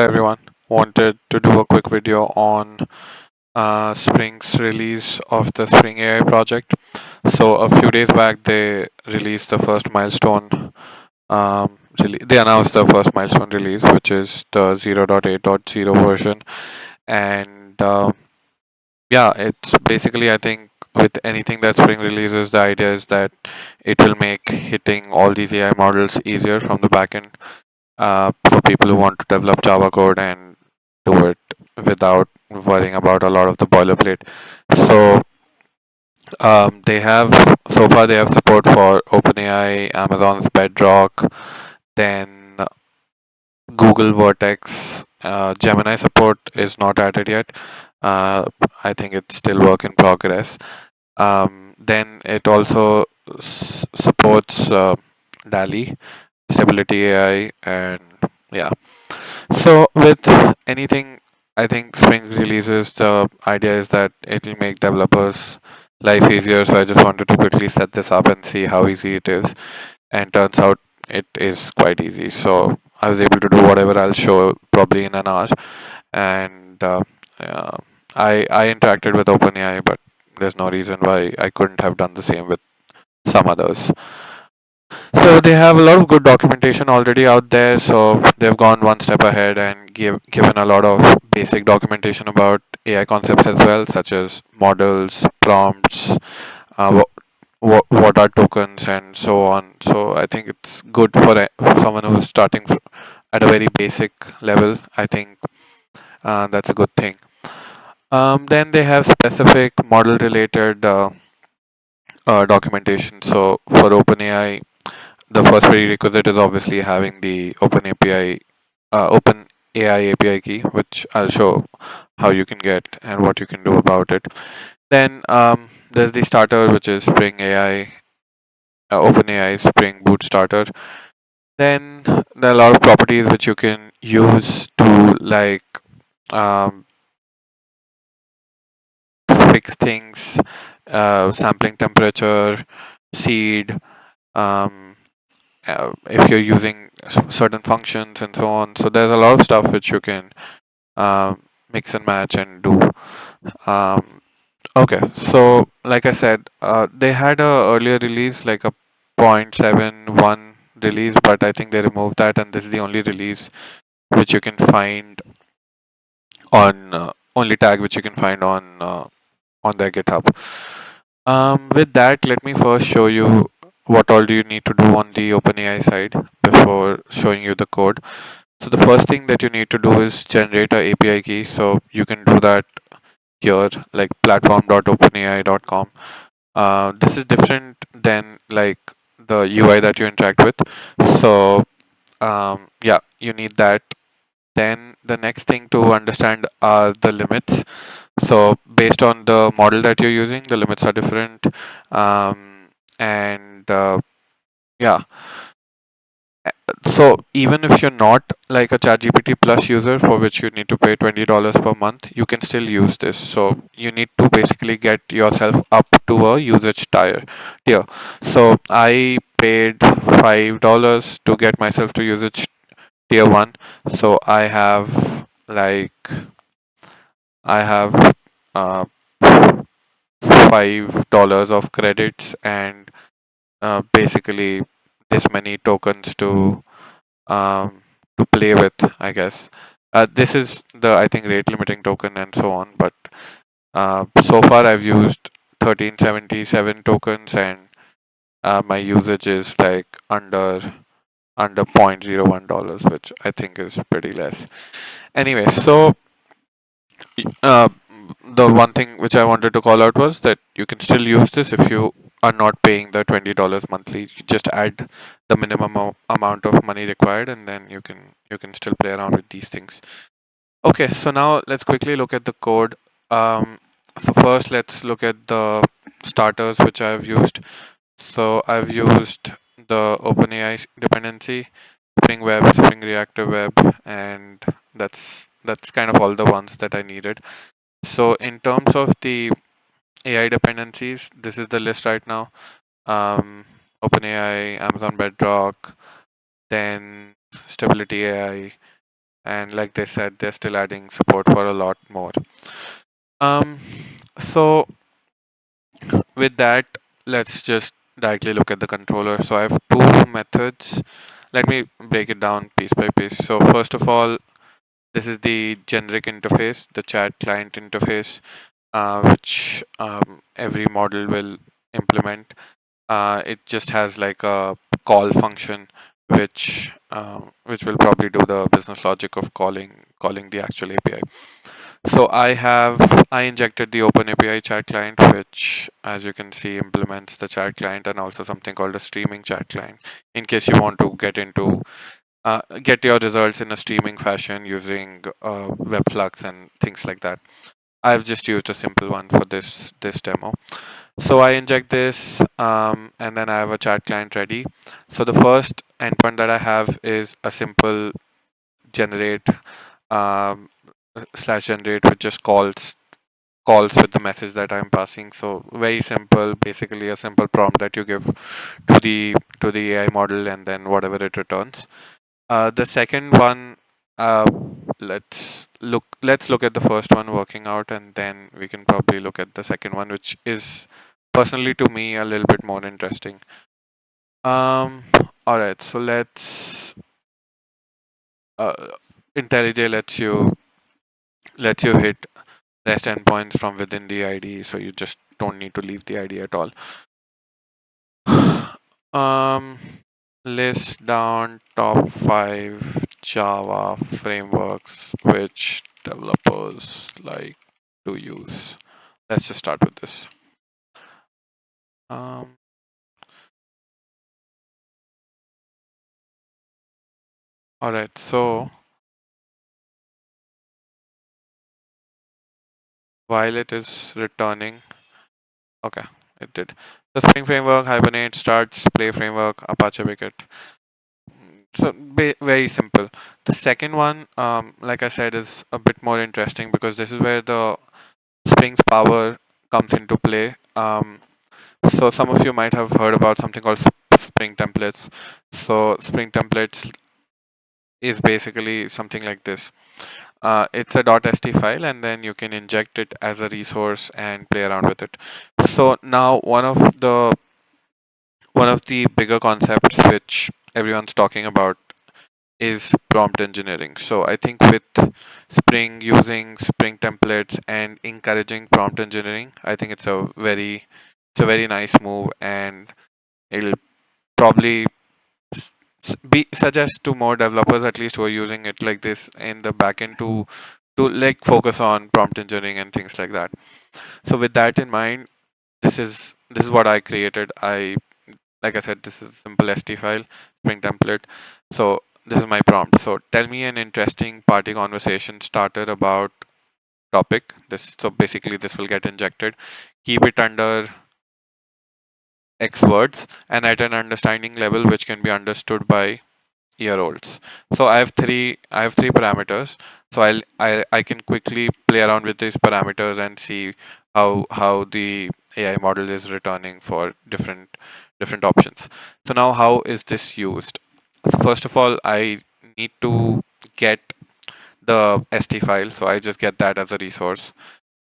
Everyone. Wanted to do a quick video on Spring's release of the Spring AI project. So a few days back, they released the first milestone. They announced the first milestone release, which is the 0.8.0 version, and yeah, it's basically, I think, with anything that Spring releases, the idea is that it will make hitting all these AI models easier from the backend for people who want to develop Java code and do it without worrying about a lot of the boilerplate. So they have so far they have support for OpenAI, Amazon's Bedrock, then Google Vertex. Gemini support is not added yet. Uh, I think it's still work in progress. Then it also supports DALI, Stability AI, and yeah. So with anything, I think Spring releases, the idea is that it will make developers life easier. So I just wanted to quickly set this up and see how easy it is. And turns out it is quite easy. So I was able to do whatever I'll show probably in an hour. And uh, I interacted with OpenAI, but there's no reason why I couldn't have done the same with some others. So they have a lot of good documentation already out there. So they've gone one step ahead and given a lot of basic documentation about AI concepts as well, such as models, prompts, what are tokens, and so on. So I think it's good for someone who's starting at a very basic level. I think that's a good thing. Then they have specific model related documentation. So for OpenAI, the first prerequisite is obviously having the Open AI API key, which I'll show how you can get and what you can do about it. Then there's the starter, which is Spring AI, OpenAI Spring Boot Starter. Then there are a lot of properties which you can use to um, fix things, sampling temperature, seed. Um, if you're using certain functions and so on. So there's a lot of stuff which you can mix and match and do. Um, okay, so like I said, they had a earlier release like a 0.71 release, but I think they removed that, and this is the only release which you can find on only tag which you can find on their GitHub. With that, let me first show you what all do you need to do on the OpenAI side before showing you the code. So the first thing that you need to do is generate a API key. So you can do that here, like platform.openai.com. This is different than like the UI that you interact with. So yeah, you need that. Then the next thing to understand are the limits. So based on the model that you're using, the limits are different. And yeah, so even if you're not like a ChatGPT Plus user for which you need to pay $20 per month, you can still use this. So you need to basically get yourself up to a usage tier. So I paid $5 to get myself to usage tier 1. So I have uh, $5 of credits and basically this many tokens um, to play with, I guess. This is the, I think, rate limiting token and so on. But so far I've used 1377 tokens, and my usage is like under $0.01, which I think is pretty less. Anyway, so uh, the one thing which I wanted to call out was that you can still use this if you are not paying the $20 monthly. You just add the minimum amount of money required, and then you can still play around with these things. Okay, so now let's quickly look at the code. So first, let's look at the starters which I've used. So I've used the OpenAI dependency, Spring Web, Spring Reactive Web, and that's kind of all the ones that I needed. So in terms of the AI dependencies, this is the list right now. OpenAI, Amazon Bedrock, then Stability AI, and like they said, they're still adding support for a lot more. Um, so with that, let's just directly look at the controller. So I have two methods. Let me break it down piece by piece. So first of all, this is the generic interface, the chat client interface, which every model will implement. It just has like a call function, which will probably do the business logic of calling the actual API. So I injected the OpenAPI chat client, which, as you can see, implements the chat client and also something called a streaming chat client. In case you want to get your results in a streaming fashion using Webflux and things like that. I've just used a simple one for this demo. So I inject this, and then I have a chat client ready. So the first endpoint that I have is a simple generate um, slash generate, which just calls with the message that I'm passing. So very simple, basically a simple prompt that you give to the AI model, and then whatever it returns. The second one, uh, let's look at the first one working out, and then we can probably look at the second one, which is personally to me a little bit more interesting. Um, all right, so let's uh, IntelliJ lets you hit REST endpoints from within the IDE, so you just don't need to leave the IDE at all. Um, list down top 5 Java frameworks which developers like to use. Let's just start with this. Um, all right, so while it is returning, okay, it did. The Spring Framework, Hibernate, Starts, Play Framework, Apache Wicket. So very simple. The second one, like I said, is a bit more interesting because this is where the Spring's power comes into play. So some of you might have heard about something called Spring templates. So Spring templates is basically something like this. It's a .st file, and then you can inject it as a resource and play around with it. So now one of the bigger concepts which everyone's talking about is prompt engineering. So I think with Spring, using Spring templates and encouraging prompt engineering, I think it's a very nice move, and it'll probably be suggest to more developers, at least who are using it like this in the backend, to like focus on prompt engineering and things like that. So with that in mind, this is what I created. Like I said, this is a simple st file, Spring template. So this is my prompt. So tell me an interesting party conversation starter about topic. This so basically this will get injected. Keep it under X words and at an understanding level which can be understood by year olds. So I have three parameters. So I can quickly play around with these parameters and see how the AI model is returning for different options. So now how is this used? So first of all, I need to get the st file, so I just get that as a resource.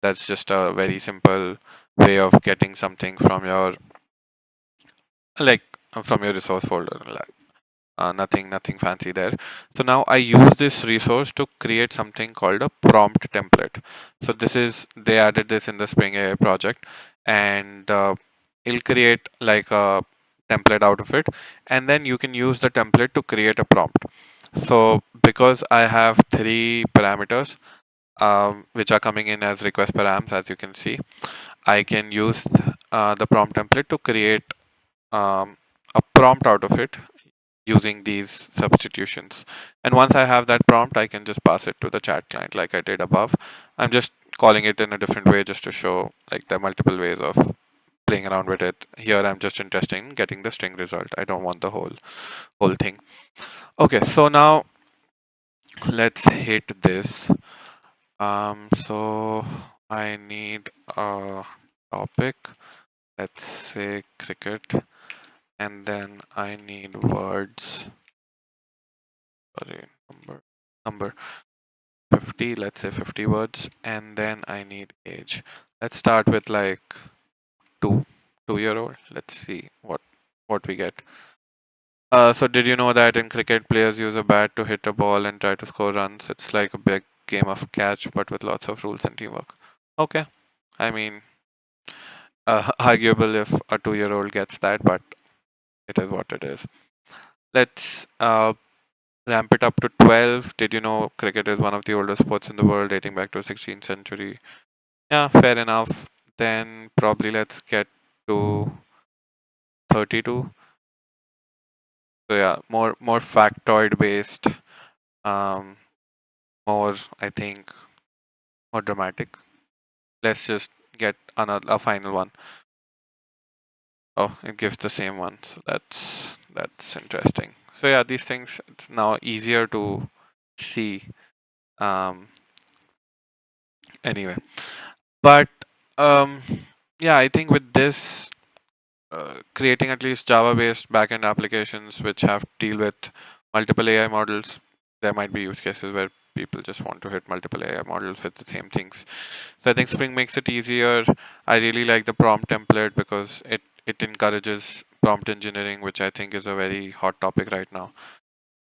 That's just a very simple way of getting something from your like from your resource folder. Nothing fancy there. So now I use this resource to create something called a prompt template. So this is they added this in the Spring AI project, and it'll create like a template out of it, and then you can use the template to create a prompt. So because I have three parameters, which are coming in as request params, as you can see, I can use the prompt template to create a prompt out of it using these substitutions. And once I have that prompt, I can just pass it to the chat client like I did above. I'm just calling it in a different way just to show like there are multiple ways of playing around with it. Here I'm just interested in getting the string result. I don't want the whole thing. Okay, so now let's hit this. So I need a topic. Let's say cricket, and then I need words. Sorry, number. number 50, let's say 50 words, and then I need age. Let's start with like two, 2 year old. Let's see what we get. So did you know that in cricket players use a bat to hit a ball and try to score runs? It's like a big game of catch, but with lots of rules and teamwork. Okay, I mean, arguable if a 2 year old gets that, but it is what it is. Let's ramp it up to 12. Did you know cricket is one of the oldest sports in the world, dating back to 16th century? Yeah, fair enough. Then probably let's get to 32. So yeah, more factoid based, um, more I think more dramatic. Let's just get another a final one. Oh, it gives the same one. So that's interesting. So yeah, these things it's now easier to see. Um, anyway, but um, yeah, I think with this creating at least Java-based backend applications which have to deal with multiple AI models. There might be use cases where people just want to hit multiple AI models with the same things. So I think Spring makes it easier. I really like the prompt template because it encourages prompt engineering, which I think is a very hot topic right now.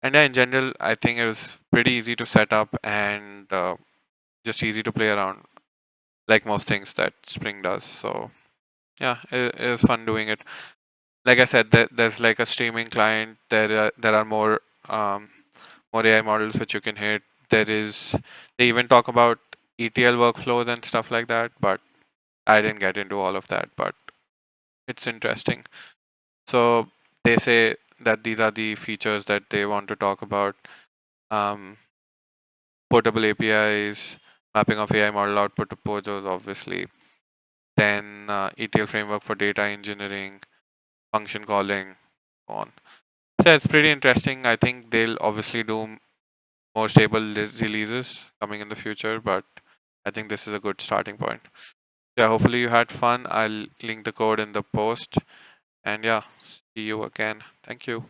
And yeah, in general, I think it was pretty easy to set up and just easy to play around, like most things that Spring does. So yeah, it was fun doing it. Like I said, there's like a streaming client. There are more AI models which you can hit. They even talk about ETL workflows and stuff like that, but I didn't get into all of that. But it's interesting. So they say that these are the features that they want to talk about. Um, Portable APIs, mapping of AI model output to POJOs, obviously. Then ETL framework for data engineering, function calling, on. So it's pretty interesting. I think they'll obviously do more stable releases coming in the future, but I think this is a good starting point. Yeah, hopefully you had fun. I'll link the code in the post. And yeah, see you again. Thank you.